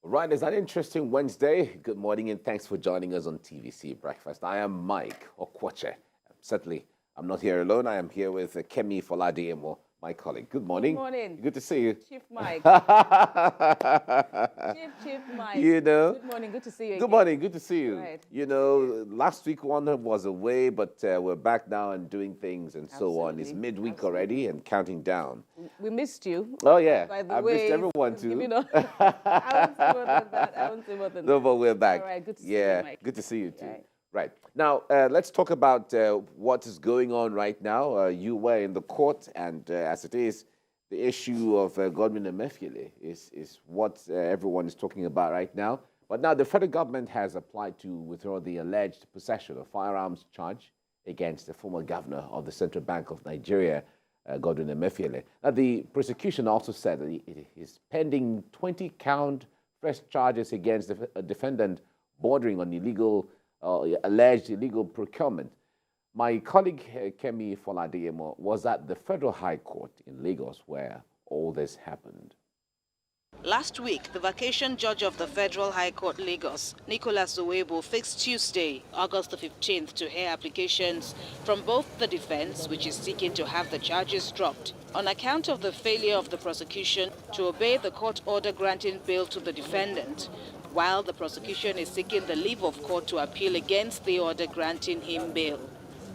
Right, it's an interesting Wednesday. Good morning and thanks for joining us on TVC Breakfast. I am Mike Okwoche. Certainly, I'm not here alone. I am here with Kemi Fola-Adeyemo, my colleague. Good morning. Good morning. Good to see you. Chief Mike. Chief Mike. You know. Good morning. Good to see you Good again. morning. Good to see you. Right. You know, last week one was away, but we're back now and doing things and so on. It's midweek already and counting down. We missed you. Oh, yeah. By the I way, missed everyone too. You know, I won't say more than that. I won't say more than No, that. but we're back. All right. Good to see yeah, you, Mike. good to see you too. Right. Right. Now, let's talk about what is going on right now. You were in the court, and as it is, the issue of Godwin Emefiele is what everyone is talking about right now. But now the federal government has applied to withdraw the alleged possession of firearms charge against the former governor of the Central Bank of Nigeria, Godwin Emefiele. Now, the prosecution also said that it is pending 20-count fresh charges against a defendant bordering on alleged illegal procurement. My colleague Kemi Fola-Adeyemo was at the Federal High Court in Lagos where all this happened. Last week, the vacation judge of the Federal High Court Lagos, Nicholas Owebo, fixed Tuesday, August the 15th, to hear applications from both the defense, which is seeking to have the charges dropped, on account of the failure of the prosecution to obey the court order granting bail to the defendant, while the prosecution is seeking the leave of court to appeal against the order granting him bail.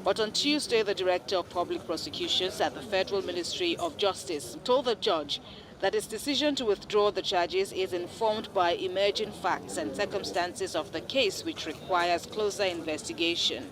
But on Tuesday, the Director of Public Prosecutions at the Federal Ministry of Justice told the judge that his decision to withdraw the charges is informed by emerging facts and circumstances of the case, which requires closer investigation.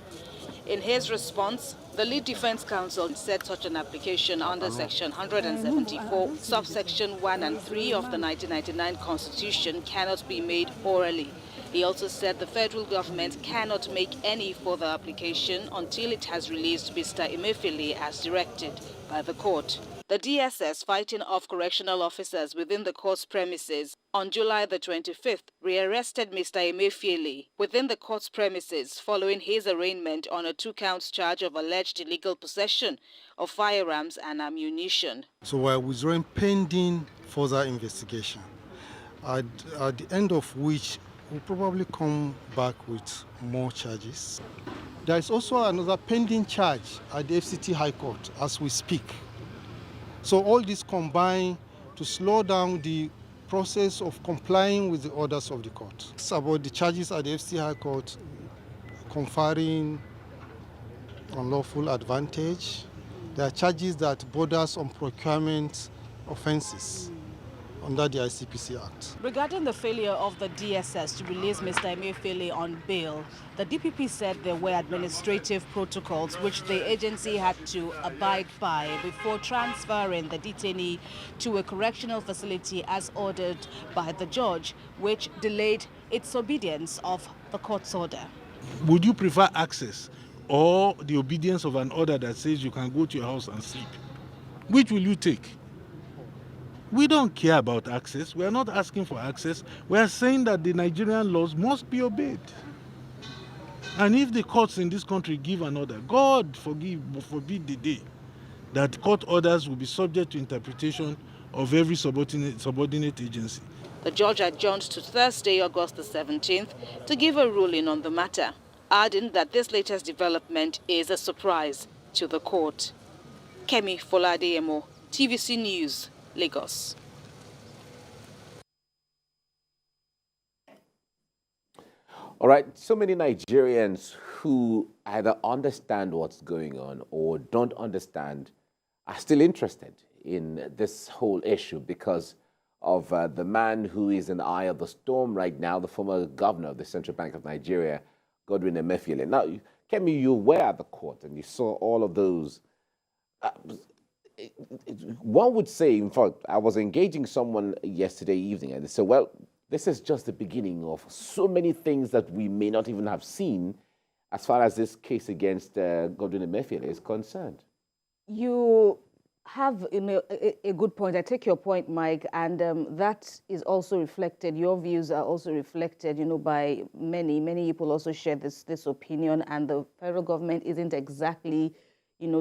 In his response, the lead defense counsel said such an application under Section 174, subsection 1 and 3 of the 1999 Constitution cannot be made orally. He also said the federal government cannot make any further application until it has released Mr. Emefiele as directed by the court. The DSS, fighting off correctional officers within the court's premises, on July the 25th, rearrested Mr. Emefiele within the court's premises following his arraignment on a 2-count charge of alleged illegal possession of firearms and ammunition. So we're withdrawing pending further investigation, at the end of which we'll probably come back with more charges. There is also another pending charge at the FCT High Court as we speak. So all this combined to slow down the process of complying with the orders of the court. It's about the charges at the FCT High Court conferring unlawful advantage. There are charges that borders on procurement offenses under the ICPC Act. Regarding the failure of the DSS to release Mr. Emefiele on bail, the DPP said there were administrative protocols which the agency had to abide by before transferring the detainee to a correctional facility as ordered by the judge, which delayed its obedience of the court's order. Would you prefer access or the obedience of an order that says you can go to your house and sleep? Which will you take? We don't care about access. We are not asking for access. We are saying that the Nigerian laws must be obeyed. And if the courts in this country give an order, God forbid the day that court orders will be subject to interpretation of every subordinate agency. The judge adjourned to Thursday, August the 17th, to give a ruling on the matter, adding that this latest development is a surprise to the court. Kemi Fola-Adeyemo, TVC News, Lagos. All right, so many Nigerians who either understand what's going on or don't understand are still interested in this whole issue because of the man who is in the eye of the storm right now, the former governor of the Central Bank of Nigeria, Godwin Emefiele. Now, Kemi, you were at the court and you saw all of those. One would say, in fact, I was engaging someone yesterday evening and they said, well, this is just the beginning of so many things that we may not even have seen as far as this case against Godwin Emefiele is concerned. You have a good point. I take your point, Mike, and that is also reflected. Your views are also reflected, by many. Many people also share this opinion, and the federal government isn't exactly,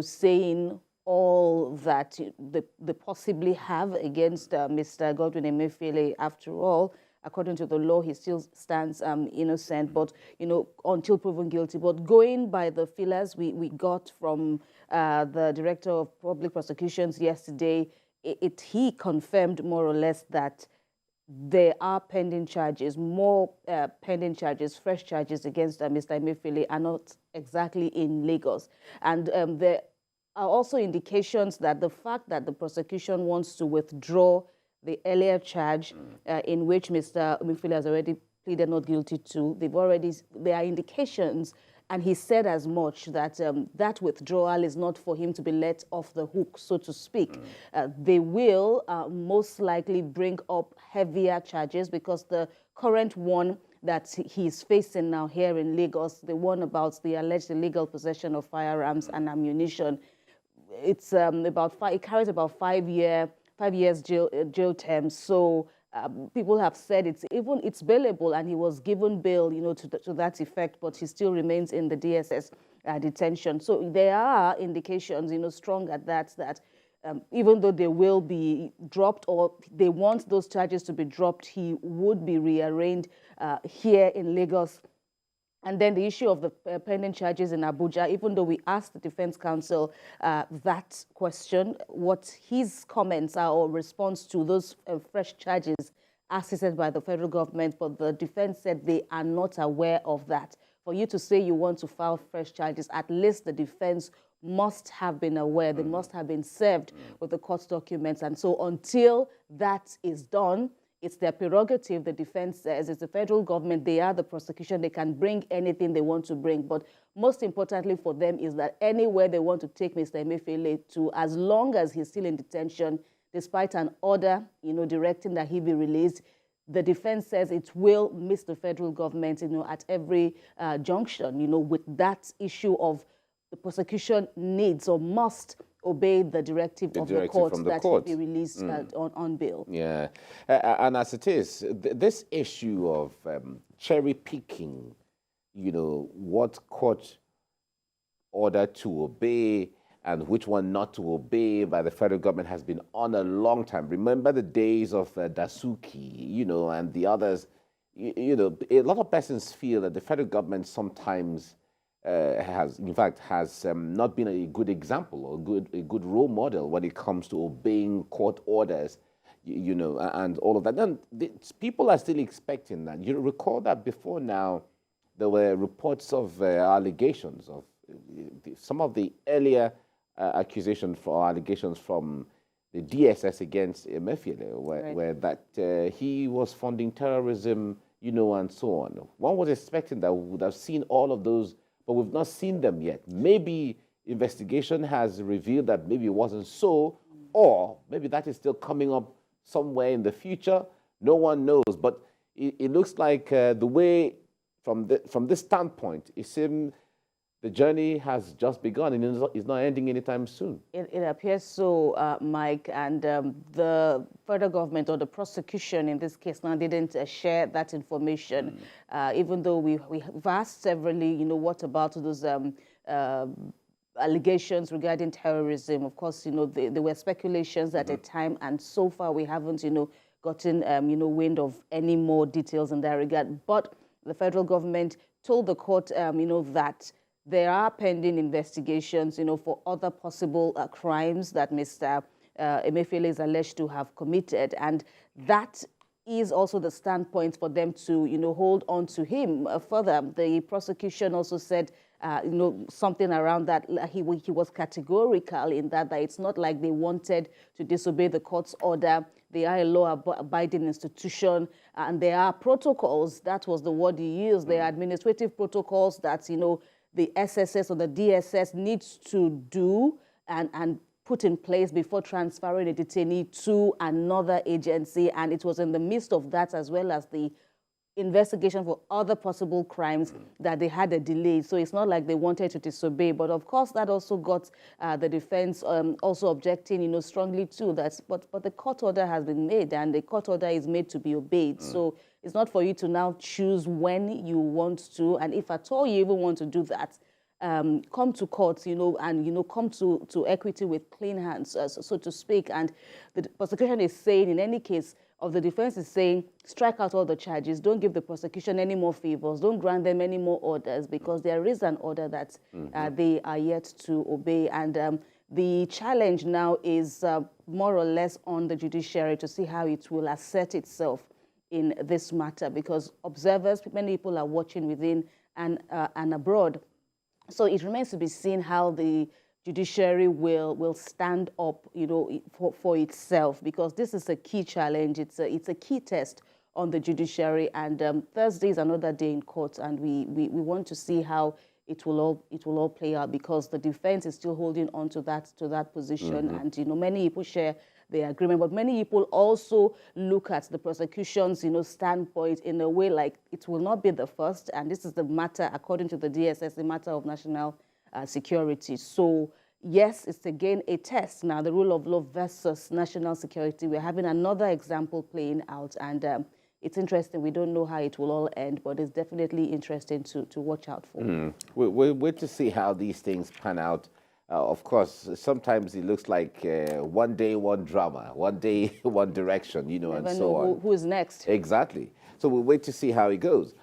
saying all that they possibly have against Mr. Godwin Emefiele. After all, according to the law, he still stands innocent, but, until proven guilty. But going by the feelers we got from the Director of Public Prosecutions yesterday, he confirmed more or less that there are pending charges, more pending charges, fresh charges against Mr. Emefiele are not exactly in Lagos. And there are also indications that the fact that the prosecution wants to withdraw the earlier charge in which Mr. Emefiele has already pleaded not guilty to, there are indications, and he said as much, that that withdrawal is not for him to be let off the hook, so to speak. They will most likely bring up heavier charges, because the current one that he's facing now here in Lagos, the one about the alleged illegal possession of firearms and ammunition, it's it carries about 5 years jail term. So people have said it's bailable, and he was given bail, to that effect, but he still remains in the DSS detention. So there are indications, strong at that even though they will be dropped, or they want those charges to be dropped, he would be rearraigned here in Lagos. And then the issue of the pending charges in Abuja, even though we asked the Defense Counsel that question, what his comments are or response to those fresh charges assisted by the federal government, but the defense said they are not aware of that. For you to say you want to file fresh charges, at least the defense must have been aware, they must have been served with the court documents. And so until that is done, it's their prerogative, the defense says. It's the federal government, they are the prosecution, they can bring anything they want to bring. But most importantly for them is that anywhere they want to take Mr. Emefiele to, as long as he's still in detention, despite an order, directing that he be released, the defense says it will miss the federal government, at every junction, with that issue of the prosecution needs or must obey the directive of the court that he be released on bail. Yeah, and as it is, this issue of cherry picking, what court order to obey and which one not to obey by the federal government has been on a long time. Remember the days of Dasuki, and the others. A lot of persons feel that the federal government sometimes has not been a good example or a good role model when it comes to obeying court orders, and all of that. Then people are still expecting that. You recall that before now, there were reports of allegations of some of the earlier allegations from the DSS against Emefiele, where that he was funding terrorism, and so on. One was expecting that we would have seen all of those, but we've not seen them yet. Maybe investigation has revealed that maybe it wasn't so, or maybe that is still coming up somewhere in the future. No one knows, but it looks like the way, from this standpoint, it seems the journey has just begun and it's not ending anytime soon. It appears so, Mike, and the federal government, or the prosecution in this case now, didn't share that information, even though we've asked severally, what about those allegations regarding terrorism. Of course, there were speculations at a time, and so far we haven't, gotten, wind of any more details in that regard. But the federal government told the court, that there are pending investigations, for other possible crimes that Mr. Emefiele is alleged to have committed. And that is also the standpoint for them to, hold on to him further. The prosecution also said, something around that. He was categorical in that it's not like they wanted to disobey the court's order. They are a law-abiding institution, and there are protocols. That was the word he used. There are administrative protocols that, the SSS or the DSS needs to do and put in place before transferring a detainee to another agency. And it was in the midst of that, as well as the investigation for other possible crimes, that they had a delay. So it's not like they wanted to disobey. But of course, that also got the defense also objecting, strongly to that. But the court order has been made, and the court order is made to be obeyed. So it's not for you to now choose when you want to, and if at all you even want to do that, come to court, and, come to equity with clean hands, so to speak. And the prosecution is saying, in any case, of the defense is saying, strike out all the charges, don't give the prosecution any more favors, don't grant them any more orders, because there is an order that they are yet to obey. And the challenge now is more or less on the judiciary to see how it will assert itself in this matter, because observers, many people are watching within and abroad. So it remains to be seen how the judiciary will stand up, for itself, because this is a key challenge. It's a key test on the judiciary, and Thursday is another day in court, and we want to see how it will all play out, because the defense is still holding on to that position, and many people share the agreement, but many people also look at the prosecution's standpoint in a way like it will not be the first, and this is the matter, according to the DSS, the matter of national security. So yes, it's again a test now, the rule of law versus national security. We're having another example playing out, and it's interesting. We don't know how it will all end, but it's definitely interesting to watch out for. We'll wait to see how these things pan out. Of course, sometimes it looks like one day, one drama, one day, one direction, and so on. Who is next? Exactly. So we'll wait to see how it goes.